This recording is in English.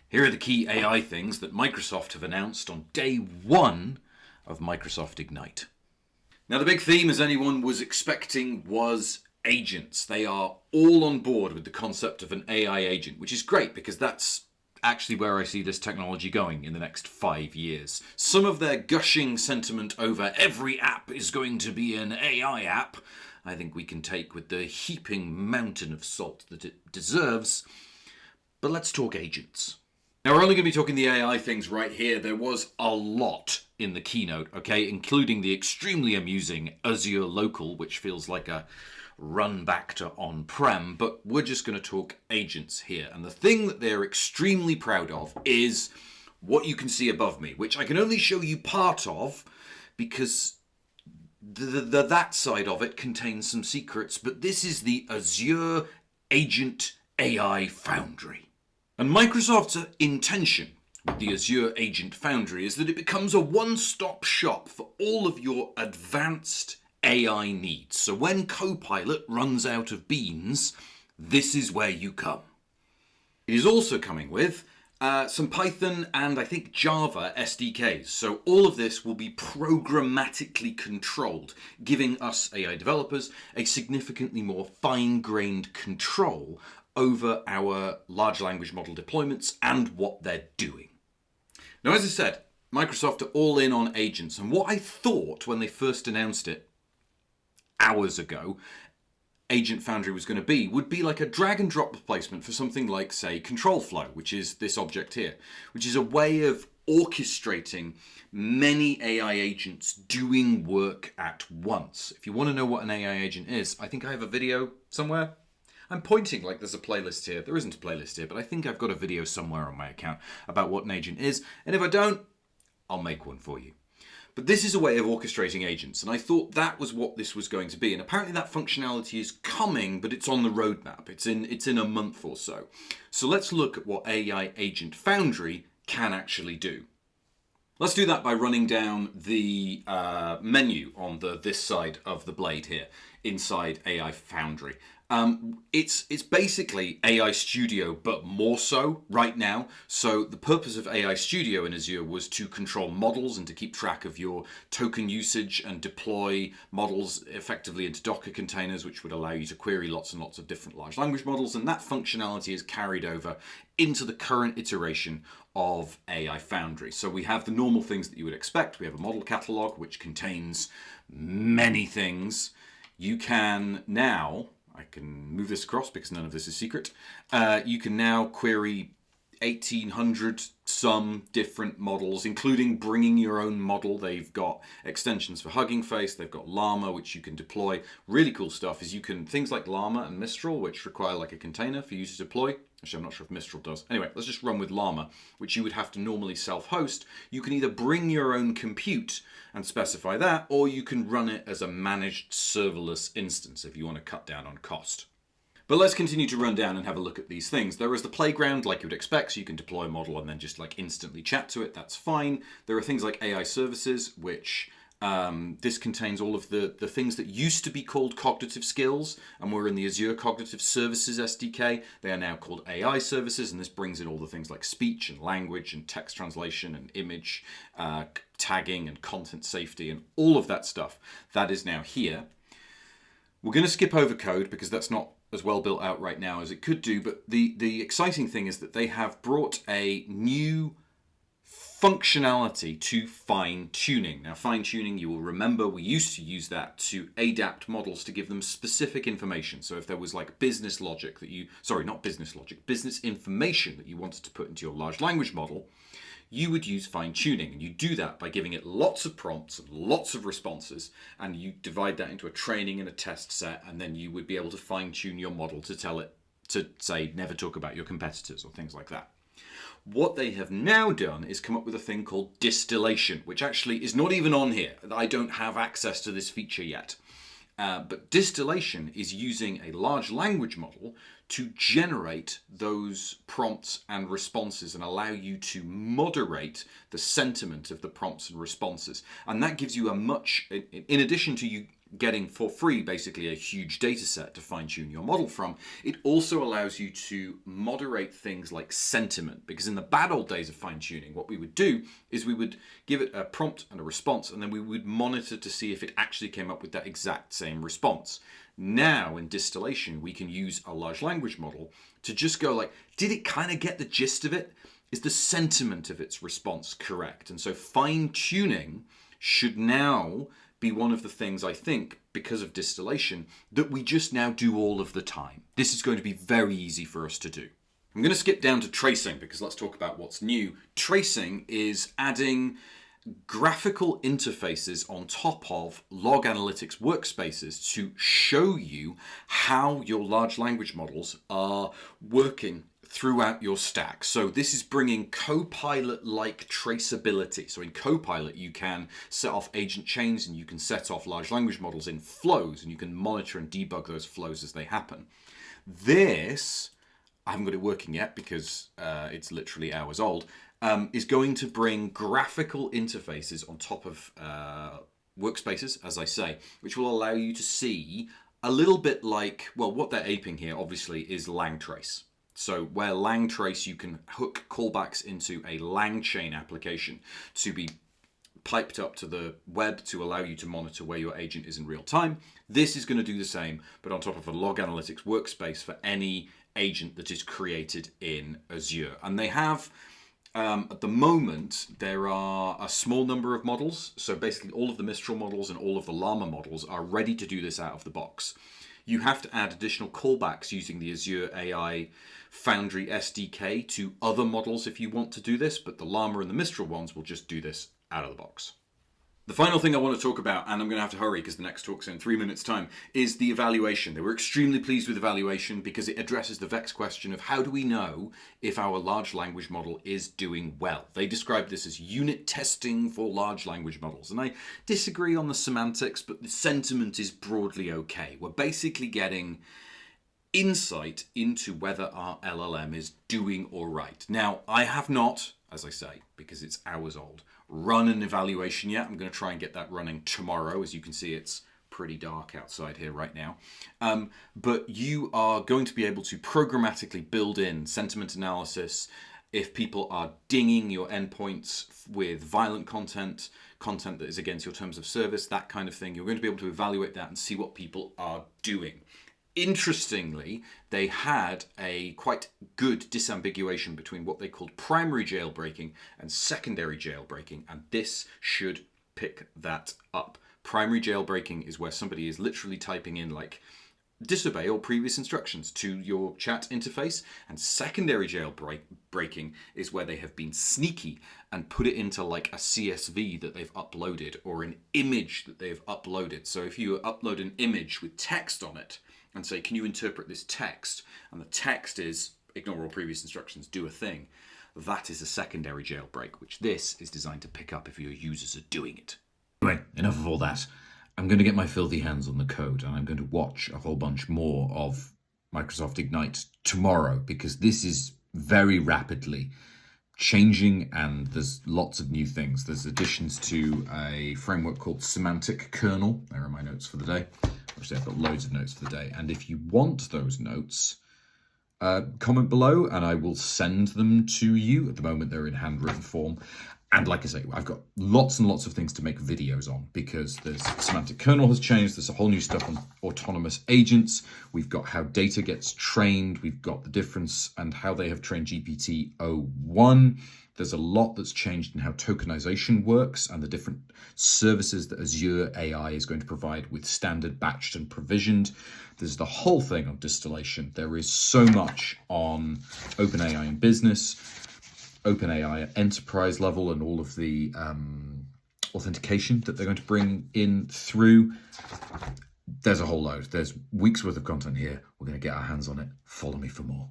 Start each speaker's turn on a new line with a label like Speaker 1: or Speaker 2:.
Speaker 1: Here are the key AI things that Microsoft have announced on day one of Microsoft Ignite. Now, the big theme, as anyone was expecting, was agents. They are all on board with the concept of an AI agent, which is great because that's actually where I see this technology going in the next 5 years. Some of their gushing sentiment over every app is going to be an AI app, I think we can take with the heaping mountain of salt that it deserves. But let's talk agents. Now, we're only going to be talking the AI things right here. There was a lot in the keynote, okay, including the extremely amusing Azure Local, which feels like a run back to on-prem, but we're just going to talk agents here. And the thing that they're extremely proud of is what you can see above me, which I can only show you part of because that side of it contains some secrets, but this is the Azure Agent AI Foundry. And Microsoft's intention with the Azure Agent Foundry is that it becomes a one-stop shop for all of your advanced AI needs. So when Copilot runs out of beans, this is where you come. It is also coming with some Python and I think Java SDKs. So all of this will be programmatically controlled, giving us AI developers a significantly more fine-grained control over our large language model deployments and what they're doing. Now, as I said, Microsoft are all in on agents, and what I thought when they first announced it hours ago, Agent Foundry was going to be, would be like a drag and drop replacement for something like, say, control flow, which is this object here, which is a way of orchestrating many AI agents doing work at once. If you want to know what an AI agent is, I think I have a video somewhere. I'm pointing like there's a playlist here. There isn't a playlist here, but I think I've got a video somewhere on my account about what an agent is. And if I don't, I'll make one for you. But this is a way of orchestrating agents, and I thought that was what this was going to be. And apparently that functionality is coming, but it's on the roadmap. It's in a month or so. So let's look at what AI Agent Foundry can actually do. Let's do that by running down the menu on this side of the blade here, inside AI Foundry. It's basically AI Studio, but more so right now. So the purpose of AI Studio in Azure was to control models and to keep track of your token usage and deploy models effectively into Docker containers, which would allow you to query lots and lots of different large language models. And that functionality is carried over into the current iteration of AI Foundry. So we have the normal things that you would expect. We have a model catalog, which contains many things. You can now, I can move this across because none of this is secret. You can now query 1,800 some different models, including bringing your own model. They've got extensions for Hugging Face. They've got Llama, which you can deploy. Really cool stuff is you can, things like Llama and Mistral, which require like a container for you to deploy. Actually, I'm not sure if Mistral does. Anyway, let's just run with Llama, which you would have to normally self-host. You can either bring your own compute and specify that, or you can run it as a managed serverless instance if you want to cut down on cost. But let's continue to run down and have a look at these things. There is the playground, like you would expect, so you can deploy a model and then just like instantly chat to it. That's fine. There are things like AI services, which this contains all of the things that used to be called cognitive skills and were in the Azure Cognitive Services SDK. They are now called AI services, and this brings in all the things like speech and language and text translation and image tagging and content safety and all of that stuff. That is now here. We're going to skip over code because that's not as well built out right now as it could do, but the exciting thing is that they have brought a new functionality to fine-tuning. Now, fine-tuning, you will remember we used to use that to adapt models to give them specific information. So if there was like business logic that business information that you wanted to put into your large language model, you would use fine-tuning, and you do that by giving it lots of prompts and lots of responses, and you divide that into a training and a test set, and then you would be able to fine-tune your model to tell it to, say, never talk about your competitors or things like that. What they have now done is come up with a thing called distillation, which actually is not even on here. I don't have access to this feature yet. But distillation is using a large language model to generate those prompts and responses and allow you to moderate the sentiment of the prompts and responses. And that gives you a much, in addition to you getting for free basically a huge data set to fine tune your model from, it also allows you to moderate things like sentiment. Because in the bad old days of fine tuning, what we would do is we would give it a prompt and a response, and then we would monitor to see if it actually came up with that exact same response. Now in distillation, we can use a large language model to just go like, did it kind of get the gist of it? Is the sentiment of its response correct? And so fine tuning should now be one of the things, I think, because of distillation, that we just now do all of the time. This is going to be very easy for us to do. I'm going to skip down to tracing because let's talk about what's new. Tracing is adding graphical interfaces on top of log analytics workspaces to show you how your large language models are working throughout your stack. So this is bringing Copilot-like traceability. So in Copilot, you can set off agent chains and you can set off large language models in flows, and you can monitor and debug those flows as they happen. This, I haven't got it working yet because it's literally hours old, is going to bring graphical interfaces on top of workspaces, as I say, which will allow you to see a little bit like, well, what they're aping here obviously is LangTrace. So where LangTrace, you can hook callbacks into a LangChain application to be piped up to the web to allow you to monitor where your agent is in real time. This is going to do the same, but on top of a log analytics workspace for any agent that is created in Azure. And they have, at the moment, there are a small number of models. So basically all of the Mistral models and all of the Llama models are ready to do this out of the box. You have to add additional callbacks using the Azure AI Foundry SDK to other models if you want to do this, but the Llama and the Mistral ones will just do this out of the box. The final thing I want to talk about, and I'm going to have to hurry because the next talk's in 3 minutes time, is the evaluation. They were extremely pleased with evaluation because it addresses the vexed question of how do we know if our large language model is doing well. They described this as unit testing for large language models, and I disagree on the semantics, but the sentiment is broadly okay. We're basically getting insight into whether our LLM is doing all right. Now, I have not, as I say, because it's hours old, run an evaluation yet. I'm going to try and get that running tomorrow. As you can see, it's pretty dark outside here right now. But you are going to be able to programmatically build in sentiment analysis if people are dinging your endpoints with violent content that is against your terms of service, that kind of thing. You're going to be able to evaluate that and see what people are doing. Interestingly, they had a quite good disambiguation between what they called primary jailbreaking and secondary jailbreaking, and this should pick that up. Primary jailbreaking is where somebody is literally typing in like disobey all previous instructions to your chat interface, and secondary jailbreaking is where they have been sneaky and put it into like a CSV that they've uploaded or an image that they've uploaded. So if you upload an image with text on it and say, can you interpret this text? And the text is, ignore all previous instructions, do a thing. That is a secondary jailbreak, which this is designed to pick up if your users are doing it. Anyway, enough of all that. I'm going to get my filthy hands on the code, and I'm going to watch a whole bunch more of Microsoft Ignite tomorrow, because this is very rapidly changing and there's lots of new things. There's additions to a framework called Semantic Kernel. There are my notes for the day. Actually, I've got loads of notes for the day. And if you want those notes, comment below and I will send them to you. At the moment, they're in handwritten form. And like I say, I've got lots and lots of things to make videos on because there's Semantic Kernel has changed. There's a whole new stuff on autonomous agents. We've got how data gets trained. We've got the difference and how they have trained GPT-o1. There's a lot that's changed in how tokenization works and the different services that Azure AI is going to provide with standard, batched, and provisioned. There's the whole thing on distillation. There is so much on OpenAI in business, OpenAI at enterprise level, and all of the authentication that they're going to bring in through. There's a whole load. There's weeks worth of content here. We're going to get our hands on it. Follow me for more.